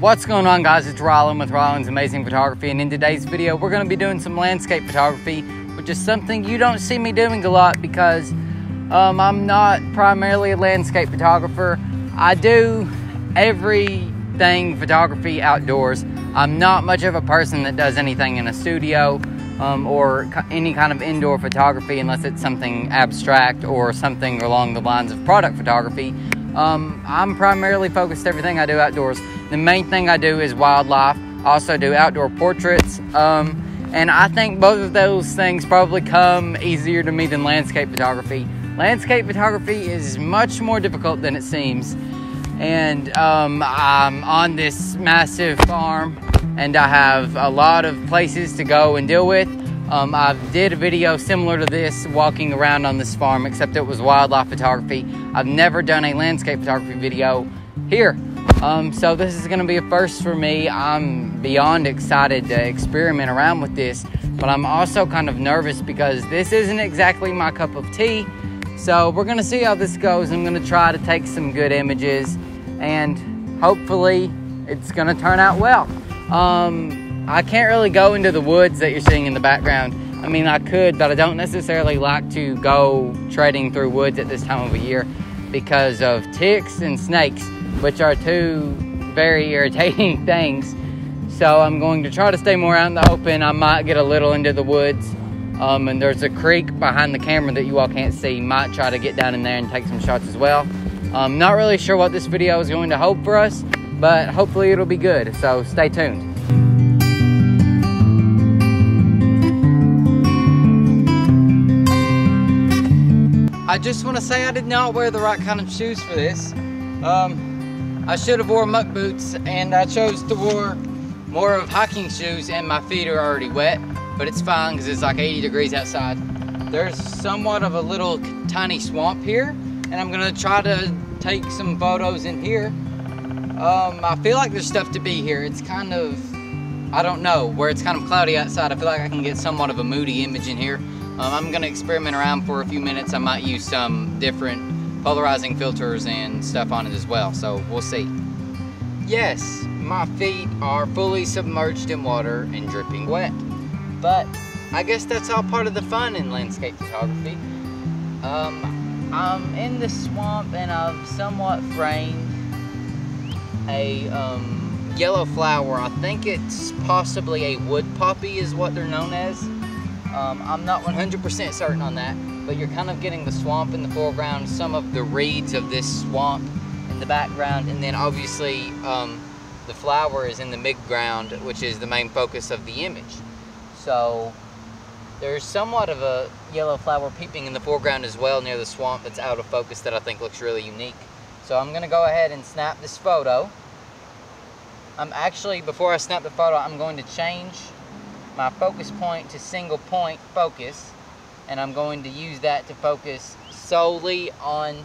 What's going on, guys? It's Rylan with Rylan's Amazing Photography, and in today's video we're going to be doing some landscape photography, which is something you don't see me doing a lot because I'm not primarily a landscape photographer. I do everything photography outdoors. I'm not much of a person that does anything in a studio or any kind of indoor photography unless it's something abstract or something along the lines of product photography. I'm primarily focused everything I do outdoors. The main thing I do is wildlife. I also do outdoor portraits. And I think both of those things probably come easier to me than landscape photography. Landscape photography is much more difficult than it seems. And I'm on this massive farm and I have a lot of places to go and deal with. I did a video similar to this walking around on this farm, except it was wildlife photography. I've never done a landscape photography video here. So this is going to be a first for me. I'm beyond excited to experiment around with this, but I'm also kind of nervous because this isn't exactly my cup of tea. So we're going to see how this goes. I'm going to try to take some good images and hopefully it's going to turn out well. I can't really go into the woods that you're seeing in the background. I mean, I could, but I don't necessarily like to go treading through woods at this time of the year because of ticks and snakes, which are two very irritating things. So I'm going to try to stay more out in the open. I might get a little into the woods. And there's a creek behind the camera that you all can't see. Might try to get down in there and take some shots as well. I'm not really sure what this video is going to hold for us, but hopefully it'll be good. So stay tuned. I just want to say I did not wear the right kind of shoes for this. I should have wore muck boots, and I chose to wear more of hiking shoes, and my feet are already wet, but it's fine because it's like 80 degrees outside. There's somewhat of a little tiny swamp here, and I'm gonna try to take some photos in here. I feel like there's stuff to be here. It's kind of, I don't know, where it's kind of cloudy outside, I feel like I can get somewhat of a moody image in here. I'm gonna experiment around for a few minutes. I might use some different polarizing filters and stuff on it as well, so we'll see. Yes, my feet are fully submerged in water and dripping wet, but I guess that's all part of the fun in landscape photography. I'm in the swamp and I've somewhat framed a yellow flower. I think it's possibly a wood poppy is what they're known as. I'm not 100% certain on that, but you're kind of getting the swamp in the foreground, some of the reeds of this swamp in the background, and then obviously the flower is in the midground, which is the main focus of the image. So there's somewhat of a yellow flower peeping in the foreground as well near the swamp that's out of focus that I think looks really unique. So I'm gonna go ahead and snap this photo. Before I snap the photo, I'm going to change my focus point to single point focus, and I'm going to use that to focus solely on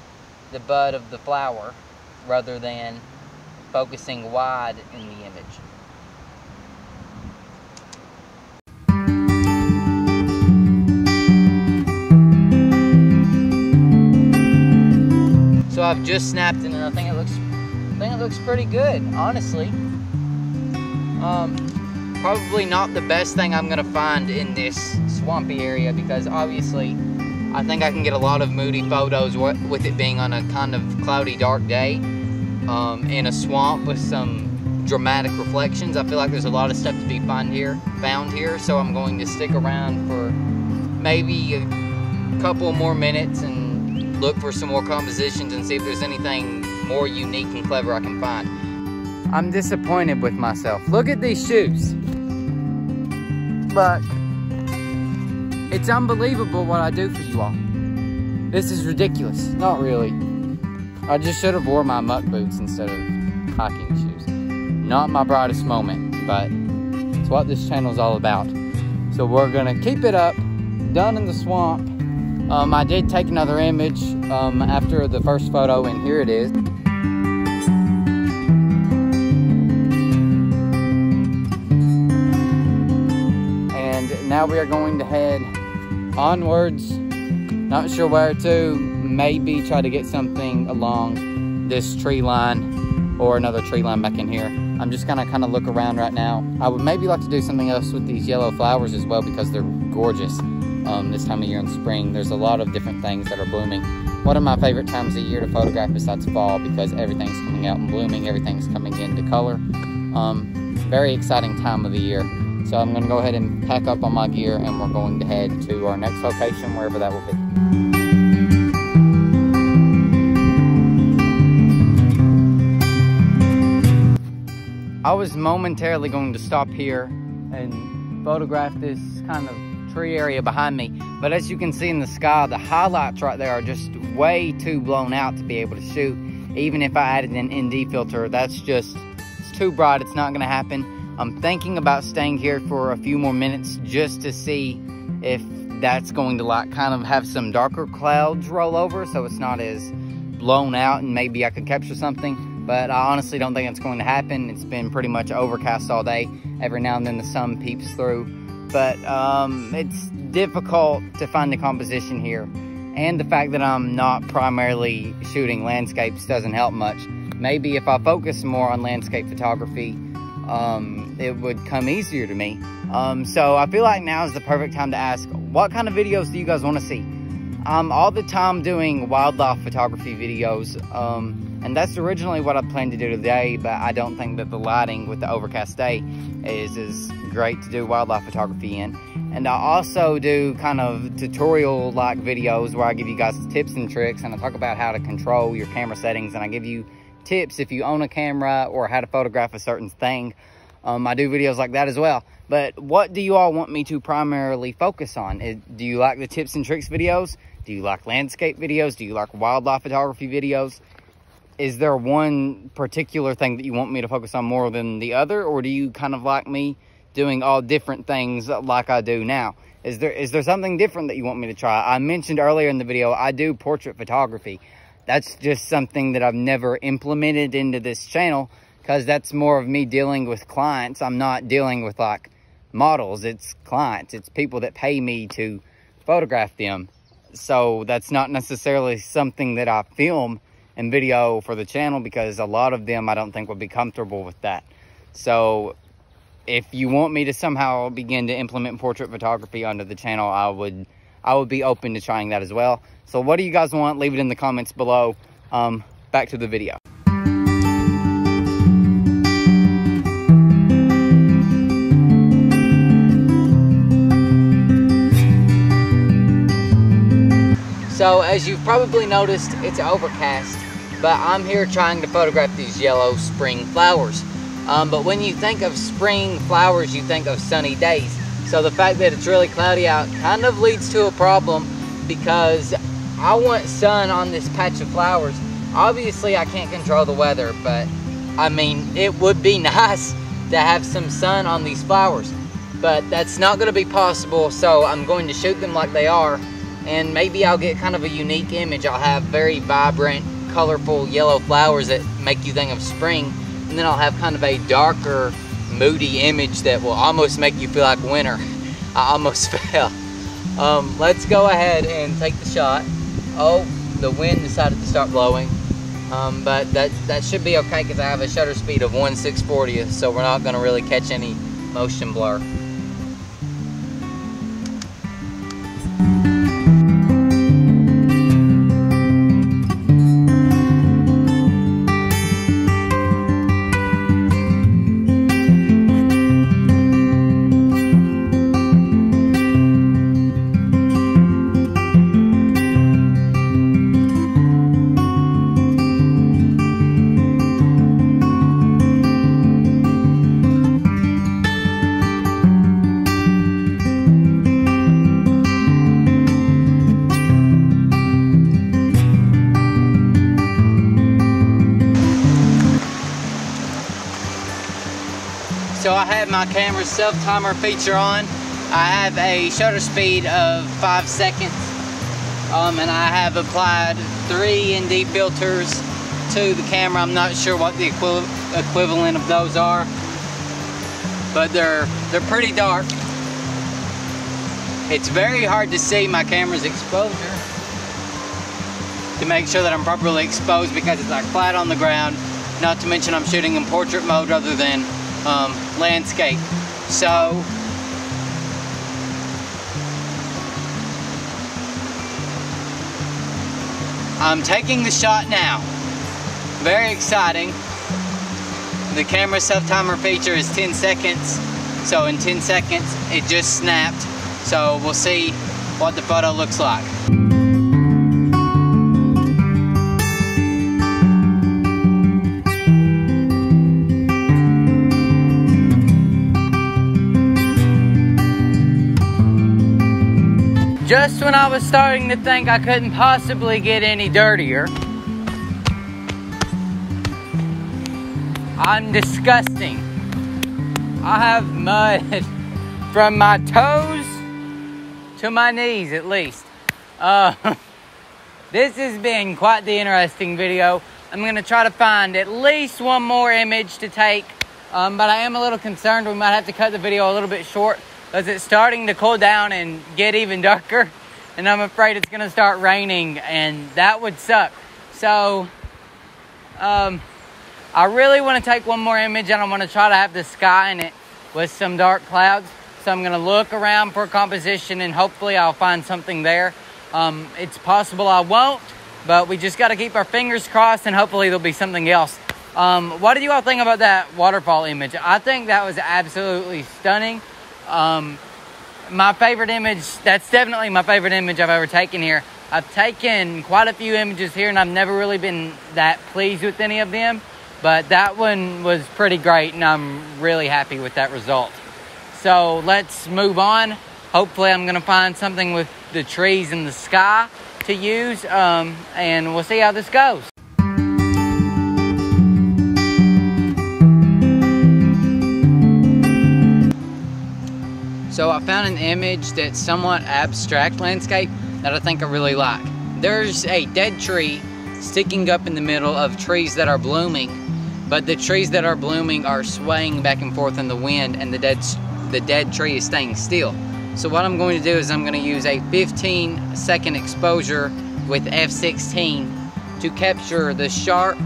the bud of the flower rather than focusing wide in the image. So I've just snapped it, and I think it looks pretty good, honestly. Probably not the best thing I'm gonna find in this swampy area because obviously I think I can get a lot of moody photos with it being on a kind of cloudy, dark day in a swamp with some dramatic reflections. I feel like there's a lot of stuff to be found here, so I'm going to stick around for maybe a couple more minutes and look for some more compositions and see if there's anything more unique and clever I can find. I'm disappointed with myself. Look at these shoes. But it's unbelievable what I do for you all. This is ridiculous. Not really. I just should have wore my muck boots instead of hiking shoes. Not my brightest moment, but it's what this channel is all about. So we're gonna keep it up, done in the swamp. I did take another image after the first photo, and here it is. Now we are going to head onwards, not sure where to, maybe try to get something along this tree line or another tree line back in here. I'm just gonna kind of look around right now. I would maybe like to do something else with these yellow flowers as well, because they're gorgeous this time of year in spring. There's a lot of different things that are blooming. One of my favorite times of year to photograph besides fall, because everything's coming out and blooming, everything's coming into color. Very exciting time of the year. So I'm gonna go ahead and pack up on my gear, and we're going to head to our next location, wherever that will be. I was momentarily going to stop here and photograph this kind of tree area behind me, but as you can see in the sky, the highlights right there are just way too blown out to be able to shoot. Even if I added an ND filter, it's too bright, it's not gonna happen. I'm thinking about staying here for a few more minutes just to see if that's going to like kind of have some darker clouds roll over, so it's not as blown out, and maybe I could capture something. But I honestly don't think it's going to happen. It's been pretty much overcast all day. Every now and then the sun peeps through. But it's difficult to find the composition here. And the fact that I'm not primarily shooting landscapes doesn't help much. Maybe if I focus more on landscape photography, it would come easier to me. So I feel like now is the perfect time to ask, what kind of videos do you guys want to see? I'm all the time doing wildlife photography videos. And that's originally what I planned to do today, but I don't think that the lighting with the overcast day is as great to do wildlife photography in. And I also do kind of tutorial-like videos where I give you guys tips and tricks, and I talk about how to control your camera settings, and I give you tips if you own a camera or how to photograph a certain thing. I do videos like that as well. But what do you all want me to primarily focus on? Do you like the tips and tricks videos? Do you like landscape videos? Do you like wildlife photography videos? Is there one particular thing that you want me to focus on more than the other? Or do you kind of like me doing all different things like I do now? Is there something different that you want me to try? I mentioned earlier in the video, I do portrait photography. That's just something that I've never implemented into this channel, because that's more of me dealing with clients. I'm not dealing with like models, it's clients. It's people that pay me to photograph them. So that's not necessarily something that I film and video for the channel, because a lot of them I don't think would be comfortable with that. So if you want me to somehow begin to implement portrait photography onto the channel, I would be open to trying that as well. So what do you guys want? Leave it in the comments below. Back to the video. So as you've probably noticed, it's overcast, but I'm here trying to photograph these yellow spring flowers. But when you think of spring flowers, you think of sunny days. So the fact that it's really cloudy out kind of leads to a problem, because I want sun on this patch of flowers. Obviously I can't control the weather, but I mean, it would be nice to have some sun on these flowers, but that's not going to be possible. So I'm going to shoot them like they are, and maybe I'll get kind of a unique image. I'll have very vibrant, colorful yellow flowers that make you think of spring, and then I'll have kind of a darker, moody image that will almost make you feel like winter. I almost fell. Let's go ahead and take the shot. Oh, the wind decided to start blowing, but that should be okay, because I have a shutter speed of 1/640th, so we're not going to really catch any motion blur. So I have my camera's self-timer feature on. I have a shutter speed of 5 seconds. And I have applied 3 ND filters to the camera. I'm not sure what the equivalent of those are, but they're pretty dark. It's very hard to see my camera's exposure to make sure that I'm properly exposed, because it's like flat on the ground. Not to mention I'm shooting in portrait mode rather than landscape. So I'm taking the shot now. Very exciting. The camera self-timer feature is 10 seconds. So in 10 seconds, it just snapped. So we'll see what the photo looks like. Just when I was starting to think I couldn't possibly get any dirtier, I'm disgusting. I have mud from my toes to my knees at least. This has been quite the interesting video. I'm gonna try to find at least one more image to take, but I am a little concerned we might have to cut the video a little bit short because it's starting to cool down and get even darker, and I'm afraid it's gonna start raining, and that would suck. So I really want to take one more image, and I want to try to have the sky in it with some dark clouds. So I'm gonna look around for composition, and hopefully I'll find something there. It's possible I won't, but we just got to keep our fingers crossed, and hopefully there'll be something else. What did you all think about that waterfall image? I think that was absolutely stunning. My favorite image, that's definitely my favorite image I've ever taken here. I've taken quite a few images here, and I've never really been that pleased with any of them, but that one was pretty great, and I'm really happy with that result. So let's move on. Hopefully I'm gonna find something with the trees and the sky to use, and we'll see how this goes. So I found an image that's somewhat abstract landscape that I think I really like. There's a dead tree sticking up in the middle of trees that are blooming, but the trees that are blooming are swaying back and forth in the wind, and the dead tree is staying still. So what I'm going to do is I'm going to use a 15-second exposure with f/16 to capture the sharp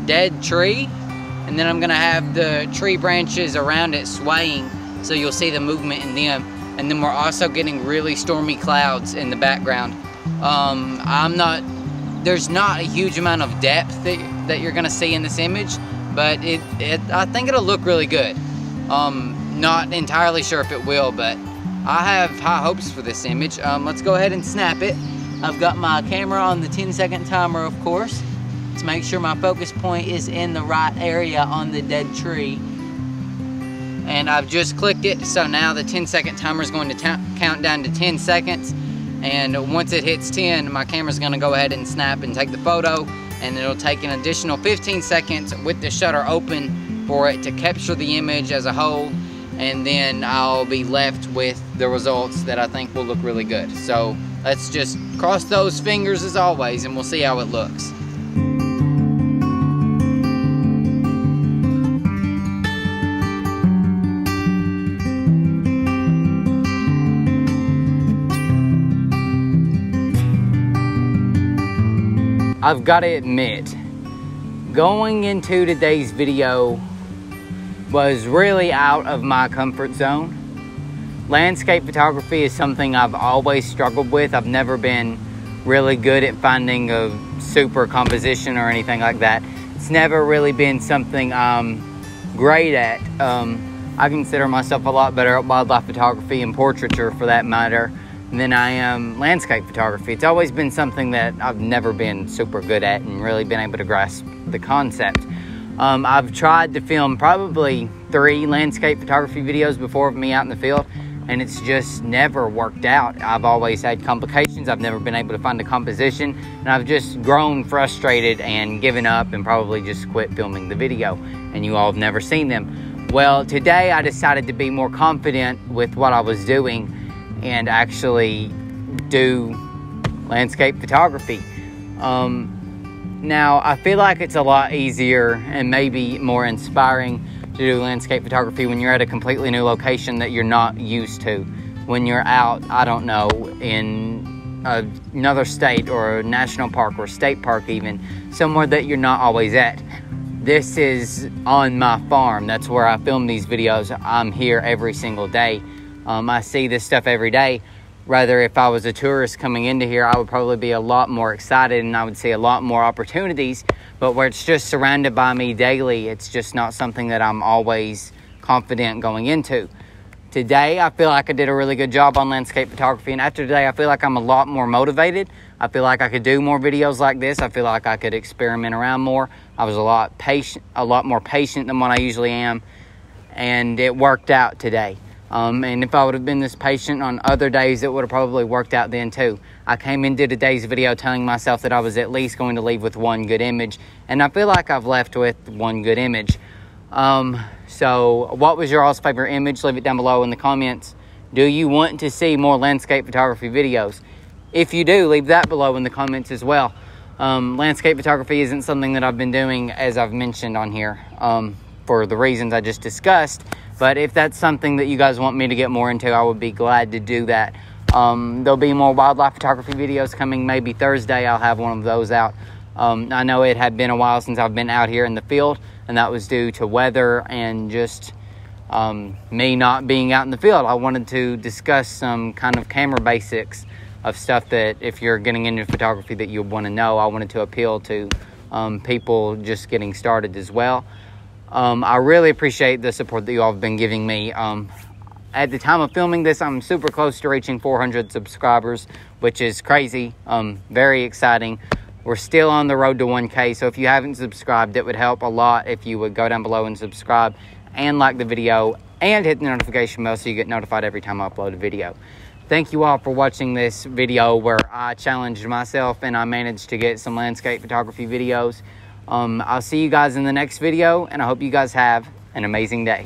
dead tree, and then I'm going to have the tree branches around it swaying, so you'll see the movement in them. And then we're also getting really stormy clouds in the background. There's not a huge amount of depth that you're gonna see in this image, but I think it'll look really good. Not entirely sure if it will, but I have high hopes for this image. Let's go ahead and snap it. I've got my camera on the 10-second timer, of course, to make sure my focus point is in the right area on the dead tree. And I've just clicked it, so now the 10-second timer is going to count down to 10 seconds. And once it hits 10, my camera's gonna go ahead and snap and take the photo, and it'll take an additional 15 seconds with the shutter open for it to capture the image as a whole, and then I'll be left with the results that I think will look really good. So let's just cross those fingers as always, and we'll see how it looks. I've got to admit, going into today's video was really out of my comfort zone. Landscape photography is something I've always struggled with. I've never been really good at finding a super composition or anything like that. It's never really been something I'm great at. I consider myself a lot better at wildlife photography and portraiture, for that matter, than I am landscape photography. It's always been something that I've never been super good at and really been able to grasp the concept. I've tried to film probably 3 landscape photography videos before of me out in the field, and it's just never worked out. I've always had complications. I've never been able to find a composition, and I've just grown frustrated and given up and probably just quit filming the video, and you all have never seen them. Well, today I decided to be more confident with what I was doing and actually do landscape photography. Now, I feel like it's a lot easier and maybe more inspiring to do landscape photography when you're at a completely new location that you're not used to. When you're out, I don't know, in another state or a national park or state park even, somewhere that you're not always at. this is on my farm. That's where I film these videos. I'm here every single day. I see this stuff every day. Rather, if I was a tourist coming into here, I would probably be a lot more excited and I would see a lot more opportunities. But where it's just surrounded by me daily, it's just not something that I'm always confident going into. Today, I feel like I did a really good job on landscape photography. And after today, I feel like I'm a lot more motivated. I feel like I could do more videos like this. I feel like I could experiment around more. I was a lot more patient than what I usually am. And it worked out today. And if I would have been this patient on other days, it would have probably worked out then too. I came into today's video telling myself that I was at least going to leave with one good image. And I feel like I've left with one good image. So what was your all's favorite image? Leave it down below in the comments. Do you want to see more landscape photography videos? If you do, leave that below in the comments as well. Landscape photography isn't something that I've been doing, as I've mentioned on here, for the reasons I just discussed. But if that's something that you guys want me to get more into, I would be glad to do that. There'll be more wildlife photography videos coming. Maybe Thursday I'll have one of those out. I know it had been a while since I've been out here in the field, and that was due to weather and just me not being out in the field. I wanted to discuss some kind of camera basics of stuff that if you're getting into photography that you want to know. I wanted to appeal to people just getting started as well. I really appreciate the support that you all have been giving me. At the time of filming this, I'm super close to reaching 400 subscribers, which is crazy, very exciting. We're still on the road to 1K, so if you haven't subscribed, it would help a lot if you would go down below and subscribe and like the video and hit the notification bell so you get notified every time I upload a video. Thank you all for watching this video where I challenged myself and I managed to get some landscape photography videos. I'll see you guys in the next video, and I hope you guys have an amazing day.